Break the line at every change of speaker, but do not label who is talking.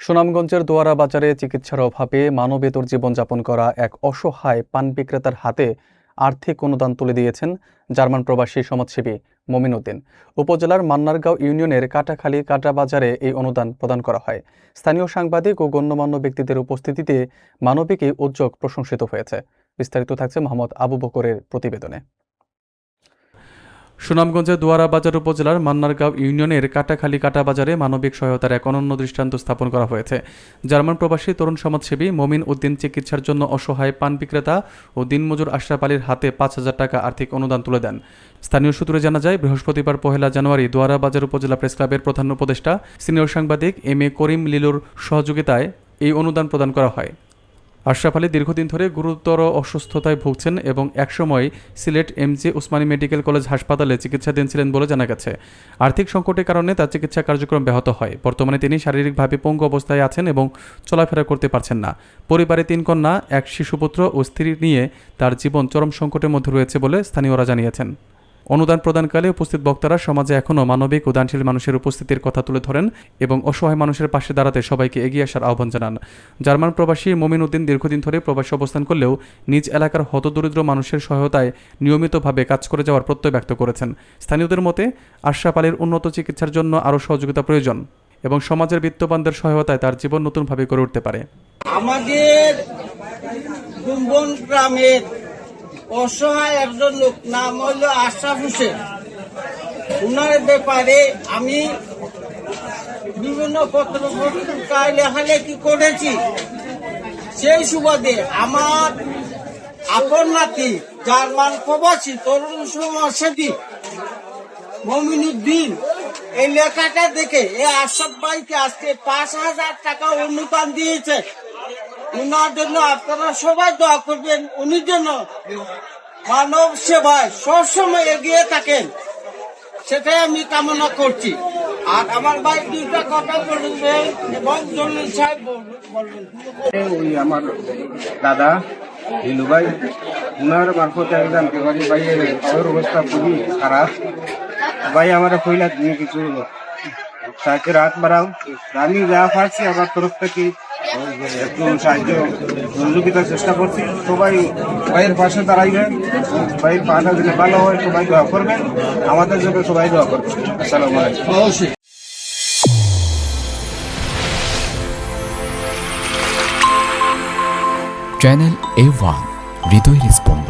সুনামগঞ্জের দোয়ারা বাজারে চিকিৎসার অভাবে মানবেতর জীবনযাপন করা এক অসহায় পান বিক্রেতার হাতে আর্থিক অনুদান তুলে দিয়েছেন জার্মান প্রবাসী সমাজসেবী মমিন উদ্দিন। উপজেলার মান্নারগাঁও ইউনিয়নের কাটাখালী কাটা বাজারে এই অনুদান প্রদান করা হয়। স্থানীয় সাংবাদিক ও গণ্যমান্য ব্যক্তিদের উপস্থিতিতে মানবিক এই উদ্যোগ প্রশংসিত হয়েছে। বিস্তারিত থাকছে মোহাম্মদ আবু বকরের প্রতিবেদনে। সুনামগঞ্জের দোয়ারা বাজার উপজেলার মান্নারগাঁও ইউনিয়নের কাটাখালী কাটা বাজারে মানবিক সহায়তার এক অনন্য দৃষ্টান্ত স্থাপন করা হয়েছে। জার্মান প্রবাসী তরুণ সমাজসেবী মমিন উদ্দিন চিকিৎসার জন্য অসহায় পান বিক্রেতা ও দিনমজুর আশরাফ আলীর হাতে ৫,০০০ টাকা আর্থিক অনুদান তুলে দেন। স্থানীয় সূত্রে জানা যায়, বৃহস্পতিবার ১ জানুয়ারি দোয়ারা বাজার উপজেলা প্রেস ক্লাবের প্রধান উপদেষ্টা সিনিয়র সাংবাদিক এম.এ. করিম লিলুর সহযোগিতায় এই অনুদান প্রদান করা হয়। আশরাফ আলী দীর্ঘদিন ধরে গুরুতর অসুস্থতায় ভুগছেন এবং একসময় Sylhet MG. Osmani medical college হাসপাতালে চিকিৎসাধীন ছিলেন বলে জানা গেছে। আর্থিক সংকটের কারণে তার চিকিৎসা কার্যক্রম ব্যাহত হয়। বর্তমানে তিনি শারীরিকভাবে পঙ্গু অবস্থায় আছেন এবং চলাফেরা করতে পারছেন না। পরিবারে ৩ কন্যা, এক শিশুপুত্র ও স্ত্রী নিয়ে তার জীবন চরম সংকটের মধ্যে রয়েছে বলে স্থানীয়রা জানিয়েছেন। অনুদান প্রদানকালে উপস্থিত বক্তারা সমাজে এখনও মানবিক ও দানশীল মানুষের উপস্থিতির কথা তুলে ধরেন এবং অসহায় মানুষের পাশে দাঁড়াতে সবাইকে এগিয়ে আসার আহ্বান জানান। জার্মান প্রবাসী মমিন উদ্দিন দীর্ঘদিন ধরে প্রবাসী অবস্থান করলেও নিজ এলাকার হতদরিদ্র মানুষের সহায়তায় নিয়মিতভাবে কাজ করে যাওয়ার প্রত্যয় ব্যক্ত করেছেন। স্থানীয়দের মতে, আশরাফ আলীর উন্নত চিকিৎসার জন্য আরও সহযোগিতা প্রয়োজন এবং সমাজের বিত্তবানদের সহায়তায় তার জীবন নতুনভাবে গড়ে উঠতে পারে।
আমাদের দুম্বন গ্রামের অসহায় একজন লোক, নাম হল আশরাফ হোসেন। উনার ব্যাপারে আমি বিভিন্ন পত্রিকায় লেখালেখি করেছি। সেই সুবাদে আমার আপন নাতি জার্মান প্রবাসী তরুণ সমাজসেবী মমিন উদ্দিন এই লেখাটা দেখে এই আশরাফ ভাইকে আজকে ৫,০০০ টাকা অনুদান দিয়েছে। উনার জন্য আপনারা সবাই দোয়া করবেন। উনি যেন মানব সেবায় সবসময় এগিয়ে থাকেন, সেটাই আমি কামনা করছি। আর আমার ভাই 2টা কথা বলবেন এবং জলিল সাহেব বলবেন।
ওই আমার দাদা হিলু ভাই, উনার মারফতে আমি জানতে পারি ভাইয়ের ওর অবস্থা খুবই খারাপ। ভাই আমার কইলা তুমি কিছু সাহায্য রাত বাড়াও। আমি যা পারছি আমার তরফ থেকে একটু সাহায্য সহযোগিতার চেষ্টা করছি। সবাই ভাইয়ের পাশে দাঁড়াইবেন, ভাইয়ের পাটা দিলে ভালো হয়, সবাই দোয়া করবেন, আমাদের জন্য সবাই দোয়া করবেন। আসসালামু আলাইকুম।
চ্যানেল A1 হৃদয় রেসপন্স।